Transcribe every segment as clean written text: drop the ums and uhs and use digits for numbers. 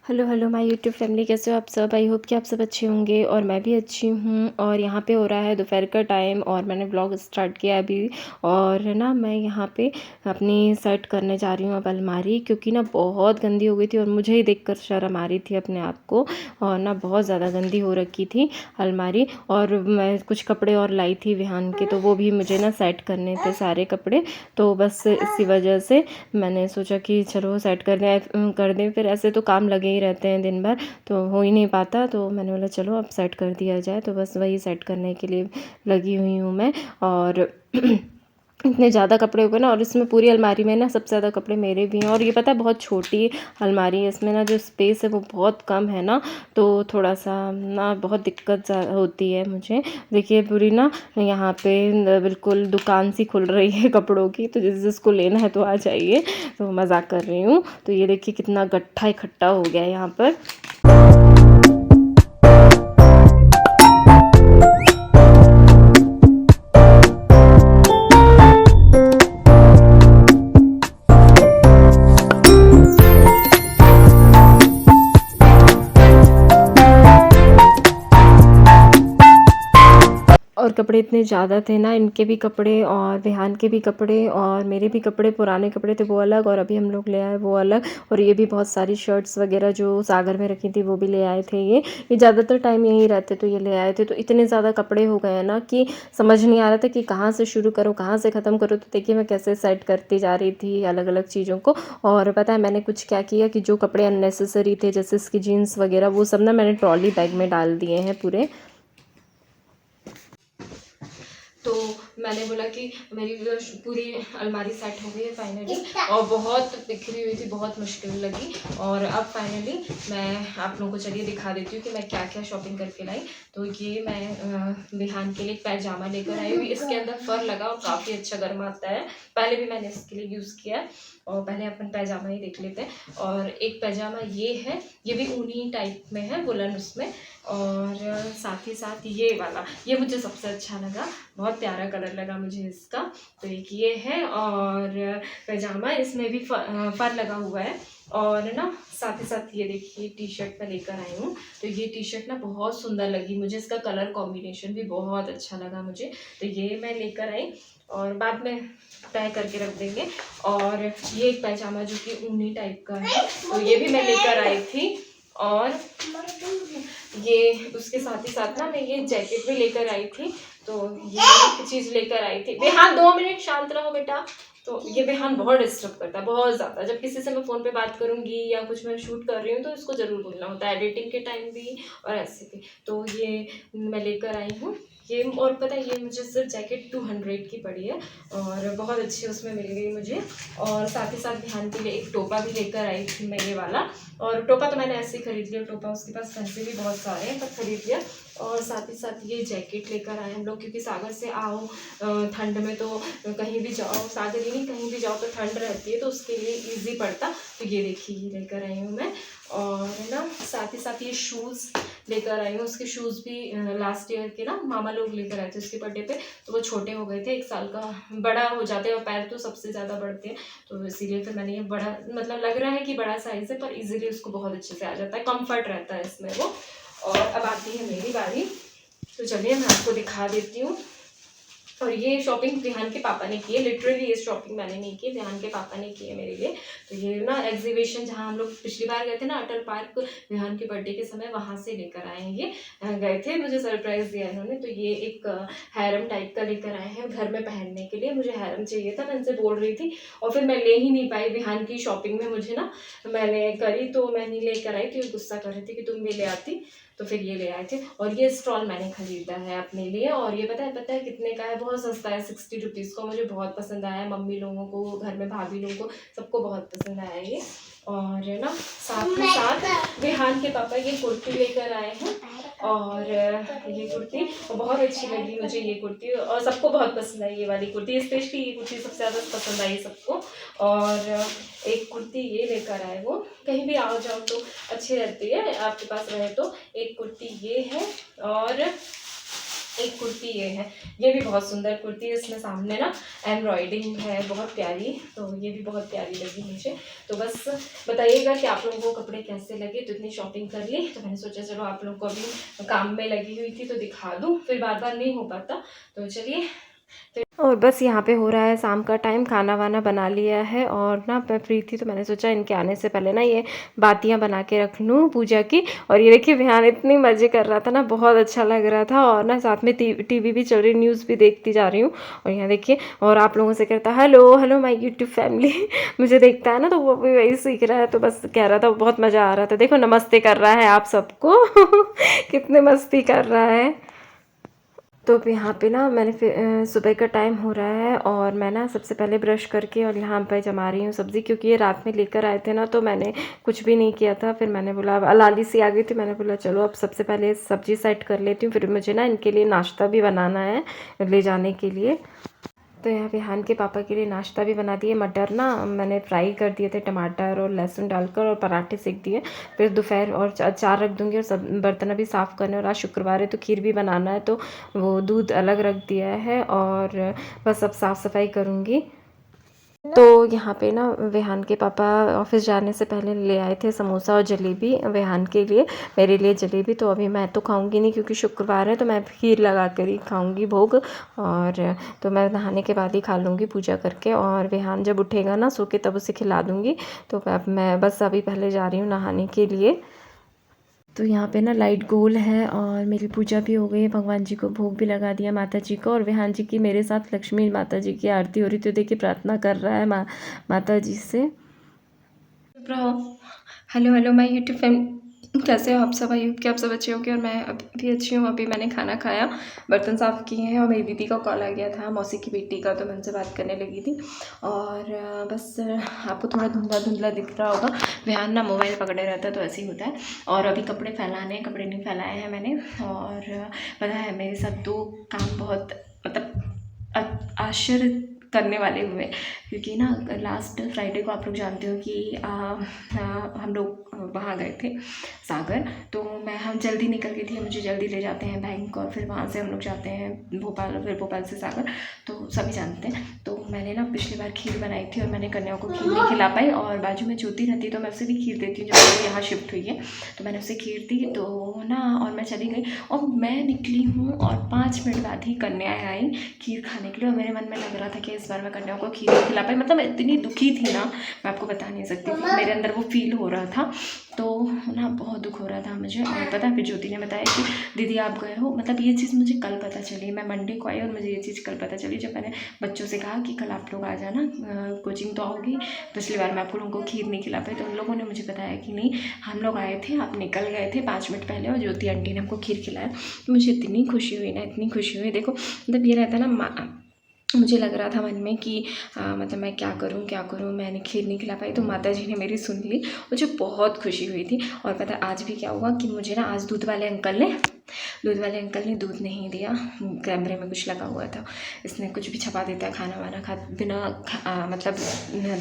Hello hello my YouTube family, कैसे हो आप सब। आई होप कि आप सब अच्छे होंगे और मैं भी अच्छी हूँ। और यहाँ पे हो रहा है दोपहर का टाइम और मैंने व्लॉग स्टार्ट किया अभी। और ना मैं यहाँ पे अपनी सेट करने जा रही हूँ अब अलमारी, क्योंकि ना बहुत गंदी हो गई थी और मुझे ही देखकर शर्म आ रही थी अपने आप को। और ना बहुत ज़्यादा गंदी हो रखी थी अलमारी। और मैं कुछ कपड़े और लाई थी विहान के, तो वो भी मुझे ना सेट करने थे सारे कपड़े। तो बस इसी वजह से मैंने सोचा कि चलो सेट कर दें। फिर ऐसे तो काम लगे ही रहते हैं दिन भर, तो हो ही नहीं पाता। तो मैंने बोला चलो अब सेट कर दिया जाए, तो बस वही सेट करने के लिए लगी हुई हूँ मैं। और इतने ज़्यादा कपड़े हो गए ना, और इसमें पूरी अलमारी में ना सबसे ज़्यादा कपड़े मेरे भी हैं। और ये पता है बहुत छोटी अलमारी है, इसमें ना जो स्पेस है वो बहुत कम है ना, तो थोड़ा सा ना बहुत दिक्कत होती है मुझे। देखिए पूरी ना यहाँ पे बिल्कुल दुकान सी खुल रही है कपड़ों की, तो जिसको लेना है तो आ जाइए। तो मजाक कर रही हूँ। तो ये देखिए कितना गट्ठा इकट्ठा हो गया है यहाँ पर। और कपड़े इतने ज़्यादा थे ना, इनके भी कपड़े और विहान के भी कपड़े और मेरे भी कपड़े, पुराने कपड़े थे वो अलग और अभी हम लोग ले आए वो अलग। और ये भी बहुत सारी शर्ट्स वगैरह जो सागर में रखी थी वो भी ले आए थे। ये ज़्यादातर टाइम यहीं रहते तो ये ले आए थे। तो इतने ज़्यादा कपड़े हो गए हैं ना कि समझ नहीं आ रहा था कि कहाँ से शुरू करो कहाँ से ख़त्म करो। तो देखिए मैं कैसे सेट करती जा रही थी अलग अलग चीज़ों को। और पता है मैंने कुछ क्या किया कि जो कपड़े अननेसेसरी थे, जैसे इसकी जीन्स वगैरह, वो सब ना मैंने ट्रॉली बैग में डाल दिए हैं पूरे। तो मैंने बोला कि मेरी पूरी अलमारी सेट हो गई है फाइनली, और बहुत बिखरी हुई थी, बहुत मुश्किल लगी। और अब फाइनली मैं आप लोगों को चलिए दिखा देती हूँ कि मैं क्या क्या शॉपिंग करके लाई। तो ये मैं विहान के लिए पैजामा लेकर आई हुई। इसके अंदर फर लगा और काफ़ी अच्छा गर्म आता है। पहले भी मैंने इसके लिए यूज़ किया। और पहले अपन पैजामा ही देख लेते हैं। और एक पैजामा ये है, ये भी ऊनी टाइप में है, वुलन उसमें। और साथ ही साथ ये वाला, ये मुझे सबसे अच्छा लगा, बहुत प्यारा कलर लगा मुझे इसका। तो एक ये है और पैजामा, इसमें भी फर लगा हुआ है। और ना साथ ही साथ ये देखिए टी शर्ट मैं लेकर आई हूँ। तो ये टी शर्ट ना बहुत सुंदर लगी मुझे, इसका कलर कॉम्बिनेशन भी बहुत अच्छा लगा मुझे। तो ये मैं लेकर आई और बाद में तय करके रख देंगे। और ये एक पैजामा जो कि ऊनी टाइप का है, तो ये भी मैं लेकर आई थी। और ये उसके साथ ही साथ ना मैं ये जैकेट भी लेकर आई थी। तो ये एक चीज़ लेकर आई थी। बेहान 2 मिनट शांत रहो बेटा। तो ये बेहान बहुत डिस्टर्ब करता है, बहुत ज़्यादा। जब किसी से मैं फ़ोन पे बात करूँगी या कुछ मैं शूट कर रही हूँ तो इसको ज़रूर बोलना होता है, एडिटिंग के टाइम भी और ऐसे भी। तो ये मैं लेकर आई हूँ ये। और पता है ये मुझे सिर्फ जैकेट 200 की पड़ी है और बहुत अच्छी उसमें मिल गई मुझे। और साथ ही साथ ध्यान के लिए एक टोपा भी लेकर आई थी मैं, ये वाला। और टोपा तो मैंने ऐसे ही खरीद लिया, टोपा उसके पास पैसे भी बहुत सारे हैं पर खरीद लिया। और साथ ही साथ ये जैकेट लेकर आए हम लोग, क्योंकि सागर से आओ ठंड में तो कहीं भी जाओ, सागर ही नहीं कहीं भी जाओ तो ठंड रहती है, तो उसके लिए इजी पड़ता। तो ये देखिए ये लेकर आई हूँ मैं। और ना साथ ही साथ ये शूज़ लेकर आई हूँ। उसके शूज़ भी लास्ट ईयर के ना मामा लोग लेकर आए थे उसके बर्थडे पे, तो वो छोटे हो गए थे, 1 साल का बड़ा हो जाते हैं और पैर तो सबसे ज़्यादा बढ़ते हैं। तो इसीलिए फिर मैंने ये बड़ा, मतलब लग रहा है कि बड़ा साइज़ है पर इजीली उसको बहुत अच्छे से आ जाता है, कंफर्ट रहता है इसमें वो। और अब आती है मेरी बारी। तो चलिए मैं आपको दिखा देती हूँ। और ये शॉपिंग विहान के पापा ने की है, लिटरली ये शॉपिंग मैंने नहीं की, विहान के पापा ने की है मेरे लिए। तो ये ना एग्जीबिशन जहाँ हम लोग पिछली बार गए थे ना, अटल पार्क, विहान के बर्थडे के समय वहाँ से लेकर आए हैं। ये गए थे, मुझे सरप्राइज दिया इन्होंने। तो ये एक हैरम टाइप का लेकर आए हैं घर में पहनने के लिए। मुझे हैरम चाहिए था, मैं इनसे बोल रही थी और फिर मैं ले ही नहीं पाई। विहान की शॉपिंग में मुझे ना, मैंने करी तो मैं नहीं लेकर आई, तो ये गुस्सा कर रही थी कि तुम भी ले आती। तो फिर ये ले आए थे। और ये स्टॉल मैंने खरीदा है अपने लिए। और ये पता है कितने का है, बहुत सस्ता है, 60 रुपीज़ का। मुझे बहुत पसंद आया, मम्मी लोगों को, घर में भाभी लोगों को, सबको बहुत पसंद आया ये। और ना साथ ही साथ विहान के पापा ये कुर्ती लेकर आए हैं। और ये कुर्ती बहुत अच्छी लगी मुझे, ये कुर्ती, और सबको बहुत पसंद आई ये वाली कुर्ती, स्पेशली ये कुर्ती सबसे ज़्यादा पसंद आई सबको। और एक कुर्ती ये लेकर आए वो, कहीं भी आओ जाओ तो अच्छी रहती है आपके पास रहे तो। एक कुर्ती ये है। और एक कुर्ती ये भी बहुत सुंदर कुर्ती है, इसमें सामने ना एम्ब्रॉयडिंग है बहुत प्यारी, तो ये भी बहुत प्यारी लगी मुझे। तो बस बताइएगा कि आप लोगों को कपड़े कैसे लगे। तो इतनी शॉपिंग कर ली, तो मैंने सोचा चलो आप लोगों को अभी काम में लगी हुई थी तो दिखा दूँ, फिर बार बार नहीं हो पाता। तो चलिए, और बस यहाँ पे हो रहा है शाम का टाइम, खाना वाना बना लिया है और ना मैं फ्री थी तो मैंने सोचा इनके आने से पहले ना ये बातियाँ बना के रख लूँ पूजा की। और ये देखिए विहान इतनी मज़े कर रहा था ना, बहुत अच्छा लग रहा था। और ना साथ में टीवी भी चल रही, न्यूज़ भी देखती जा रही हूँ। और यहाँ देखिए, और आप लोगों से कहता है hello hello my YouTube family मुझे देखता है ना, तो वो भी वही सीख रहा है। तो बस कह रहा था, बहुत मज़ा आ रहा था। देखो नमस्ते कर रहा है आप सबको कितने मस्ती कर रहा है। तो अब यहाँ पे ना मैंने फिर सुबह का टाइम हो रहा है और मैं ना सबसे पहले ब्रश करके और यहाँ पे जमा रही हूँ सब्ज़ी, क्योंकि ये रात में लेकर आए थे ना, तो मैंने कुछ भी नहीं किया था। फिर मैंने बोला, अलाली सी आ गई थी, मैंने बोला चलो अब सबसे पहले सब्ज़ी सेट कर लेती हूँ, फिर मुझे ना इनके लिए नाश्ता भी बनाना है ले जाने के लिए। तो यहाँ पे हान के पापा के लिए नाश्ता भी बना दिए। मटर ना मैंने फ्राई कर दिए थे टमाटर और लहसुन डालकर, और पराठे सेक दिए। फिर दोपहर और चार रख दूँगी, और सब बर्तन भी साफ़ करने, और आज शुक्रवार है तो खीर भी बनाना है, तो वो दूध अलग रख दिया है और बस अब साफ़ सफाई करूँगी। तो यहाँ पे ना विहान के पापा ऑफिस जाने से पहले ले आए थे समोसा और जलेबी विहान के लिए, मेरे लिए जलेबी। तो अभी मैं तो खाऊंगी नहीं क्योंकि शुक्रवार है, तो मैं खीर लगा कर ही खाऊंगी भोग। और तो मैं नहाने के बाद ही खा लूँगी पूजा करके, और विहान जब उठेगा ना सो के तब उसे खिला दूँगी। तो मैं बस अभी पहले जा रही हूँ नहाने के लिए। तो यहाँ पे ना लाइट गोल है और मेरी पूजा भी हो गई है, भगवान जी को भोग भी लगा दिया माता जी को। और विहान जी की मेरे साथ लक्ष्मी माता जी की आरती हो रही थी, तो देखिए प्रार्थना कर रहा है माता जी से। Hello hello my YouTube family, कैसे हो आप सब? आई होप कि आप सब अच्छे होंगे और मैं अभी अच्छी हूँ। अभी मैंने खाना खाया, बर्तन साफ़ किए हैं, और मेरी दीदी का कॉल आ गया था, मौसी की बेटी का, तो मैं उनसे बात करने लगी थी। और बस आपको थोड़ा धुंधला धुंधला दिख रहा होगा, विहान ना मोबाइल पकड़े रहता है तो ऐसे ही होता है। और अभी कपड़े फैलाने, कपड़े नहीं फैलाए हैं मैंने। और पता है मेरे साथ दो काम बहुत मतलब आश्चर्य करने वाले हुए, क्योंकि ना लास्ट फ्राइडे को आप लोग जानते हो कि हम लोग वहाँ गए थे सागर। तो हम जल्दी निकल गई थी, मुझे जल्दी ले जाते हैं बैंक, और फिर वहाँ से हम लोग जाते हैं भोपाल, फिर भोपाल से सागर, तो सभी जानते हैं। तो मैंने ना पिछली बार खीर बनाई थी और मैंने कन्या को खीर नहीं खिला पाई, और बाजू में ज्योति रहती तो मैं उसे भी खीर देती हूँ, जब यहाँ शिफ्ट हुई है तो मैंने उसे खीर दी। तो ना और मैं चली गई, और मैं निकली हूँ और 5 मिनट बाद ही कन्याएँ आई खीर खाने के लिए। और मेरे मन में लग रहा था कि इस बार मैं कन्या को खीर नहीं खिला पाई, मतलब मैं इतनी दुखी थी ना, मैं आपको बता नहीं सकती थी, मेरे अंदर वो फील हो रहा था। तो ना बहुत दुख हो रहा था मुझे। और पता है फिर ज्योति ने बताया कि दीदी आप गए हो, मतलब ये चीज़ मुझे कल पता चली, मैं मंडे को आई और मुझे ये चीज़ कल पता चली, जब मैंने बच्चों से कहा कि कल आप लोग आ जाना, कोचिंग तो आओगी, पिछली बार मैं आप लोगों को खीर नहीं खिला पाई। तो उन लोगों ने मुझे बताया कि नहीं, हम लोग आए थे, आप निकल गए थे 5 मिनट पहले, और ज्योति आंटी ने हमको खीर खिलाया। तो मुझे इतनी खुशी हुई ना, इतनी खुशी हुई। देखो मतलब ये रहता है ना, मुझे लग रहा था मन में कि मतलब मैं क्या करूँ, मैंने खीर नहीं खिला पाई, तो माता जी ने मेरी सुन ली, मुझे बहुत खुशी हुई थी। और पता आज भी क्या हुआ कि मुझे ना आज दूध वाले अंकल ने दूध नहीं दिया, कैमरे में कुछ लगा हुआ था, इसने कुछ भी छपा देता है, खाना वाना बिना मतलब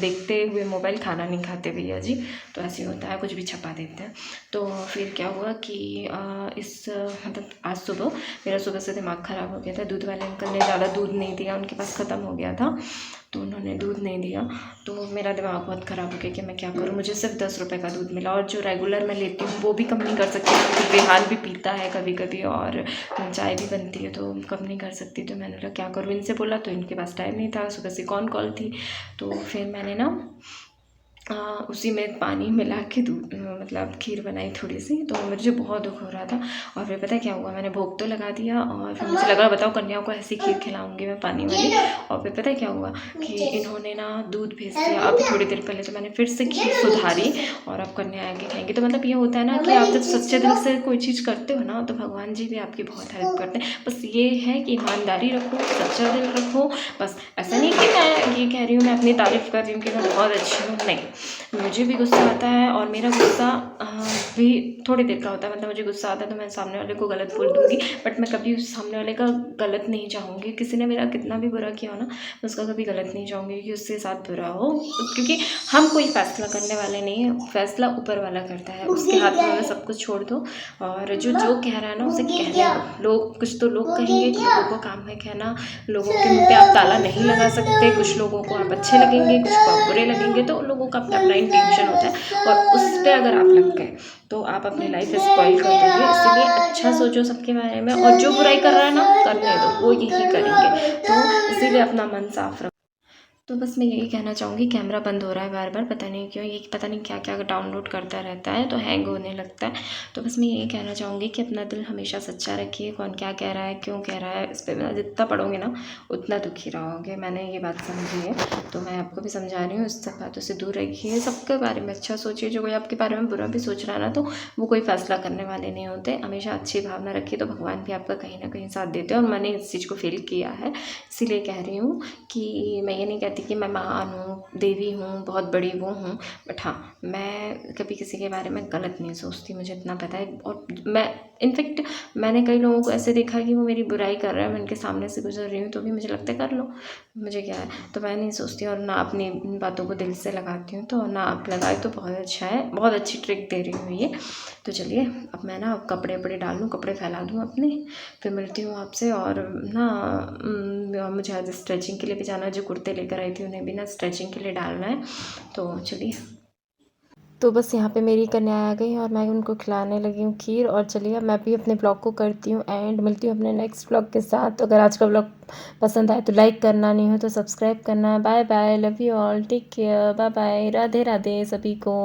देखते हुए मोबाइल खाना नहीं खाते भैया जी, तो ऐसे होता है, कुछ भी छपा देते हैं। तो फिर क्या हुआ कि मतलब आज सुबह मेरा सुबह से दिमाग ख़राब हो गया था। दूध वाले अंकल ने ज़्यादा दूध नहीं दिया, उनके पास ख़त्म हो गया था, तो उन्होंने दूध नहीं दिया। तो मेरा दिमाग बहुत ख़राब हो गया कि मैं क्या करूँ। मुझे सिर्फ 10 रुपये का दूध मिला, और जो रेगुलर मैं लेती हूँ वो भी कम नहीं कर सकती, क्योंकि विहान भी पीता है कभी कभी, और चाय भी बनती है तो कम नहीं कर सकती। तो मैंने बोला क्या करूँ, इनसे बोला तो इनके पास टाइम नहीं था, सुबह से कॉल थी। तो फिर मैंने ना उसी में पानी मिला के दूध मतलब खीर बनाई थोड़ी सी, तो मुझे बहुत दुख हो रहा था। और फिर पता है क्या हुआ, मैंने भोग तो लगा दिया, और फिर मुझे लगा बताओ कन्या को ऐसी खीर खिलाऊंगी मैं पानी वाली। और फिर पता है क्या हुआ कि इन्होंने ना दूध भेज दिया अभी थोड़ी देर पहले, तो मैंने फिर से खीर सुधारी, और अब कन्या आगे खाएंगी। तो मतलब ये होता है ना कि आप जब सच्चे दिल से कोई चीज़ करते हो ना, तो भगवान जी भी आपकी बहुत हेल्प करते हैं। बस ये है कि ईमानदारी रखो, सच्चा दिल रखो, बस। ऐसा नहीं कि मैं ये कह रही हूँ, मैं अपनी तारीफ़ कर रही हूँ कि मैं बहुत अच्छी हूँ, नहीं, मुझे भी गुस्सा आता है और मेरा गुस्सा भी थोड़ी देर का होता है। मतलब मुझे गुस्सा आता है तो मैं सामने वाले को गलत बोल दूँगी, बट मैं कभी उस सामने वाले का गलत नहीं चाहूँगी। किसी ने मेरा कितना भी बुरा किया हो ना, मैं उसका कभी गलत नहीं चाहूँगी कि उसके साथ बुरा हो, क्योंकि हम कोई फ़ैसला करने वाले नहीं हैं, फ़ैसला ऊपर वाला करता है। उसके हाथ में सब कुछ छोड़ दो और जो कह रहा है ना उसे कहने दो। लोग कुछ तो लोग कहेंगे, लोगों का काम है कहना, लोगों के मुँह पे आप ताला नहीं लगा सकते। कुछ लोगों को आप अच्छे लगेंगे, कुछ को आप बुरे लगेंगे, तो उन लोगों का अपना इंटेंशन होता है और उस पे अगर आप लग गए तो आप अपनी लाइफ स्पॉइल कर दोगे। इसीलिए अच्छा सोचो सबके बारे में, और जो बुराई कर रहा है ना करने दो, वो यही करेंगे। तो इसीलिए अपना मन साफ रखो। तो बस मैं यही कहना चाहूँगी, कैमरा बंद हो रहा है बार बार, पता नहीं क्यों, ये पता नहीं क्या क्या डाउनलोड करता रहता है तो हैंग होने लगता है। तो बस मैं यही कहना चाहूँगी कि अपना दिल हमेशा सच्चा रखिए। कौन क्या कह रहा है, क्यों कह रहा है, इस पर जितना पढ़ोगे ना उतना दुखी रहोगे। मैंने ये बात समझी है, तो मैं आपको भी समझा रही हूँ। इस सब बातों से दूर रखिए, सबके बारे में अच्छा सोचिए। जो कोई आपके बारे में बुरा भी सोच रहा है ना, तो वो कोई फ़ैसला करने वाले नहीं होते। हमेशा अच्छी भावना रखिए तो भगवान भी आपका कहीं ना कहीं साथ देते हैं, और मैंने इस चीज़ को फील किया है। इसीलिए कह रही हूँ कि मैं ये नहीं कहती कि मैं महान हूँ, देवी हूँ, बहुत बड़ी वो हूँ, बट हाँ, मैं कभी किसी के बारे में गलत नहीं सोचती, मुझे इतना पता है। और मैं इनफेक्ट मैंने कई लोगों को ऐसे देखा कि वो मेरी बुराई कर रहे हैं, मैं उनके सामने से गुजर रही हूँ तो भी मुझे लगता है कर लो, मुझे क्या है। तो मैं नहीं सोचती और ना अपनी इन बातों को दिल से लगाती हूँ। तो ना आप लगाए तो बहुत अच्छा है, बहुत अच्छी ट्रिक दे रही हूँ ये। तो चलिए अब मैं ना कपड़े वपड़े डाल लूँ, कपड़े फैला दूँ अपने, फिर मिलती हूँ आपसे। और ना मुझे आज स्ट्रेचिंग के लिए भी जाना है। जो कुर्ते लेकर आई थी उन्हें भी ना स्ट्रेचिंग के लिए डालना है। तो चलिए, तो बस यहाँ पे मेरी कन्या आ गई और मैं उनको खिलाने लगी हूँ खीर। और चलिए अब मैं भी अपने ब्लॉग को करती हूँ एंड, मिलती हूँ अपने नेक्स्ट ब्लॉग के साथ। तो अगर आज का ब्लॉग पसंद आए तो लाइक करना, नहीं हो तो सब्सक्राइब करना। Bye bye, love you all, take care, bye bye, Radhe Radhe सभी को।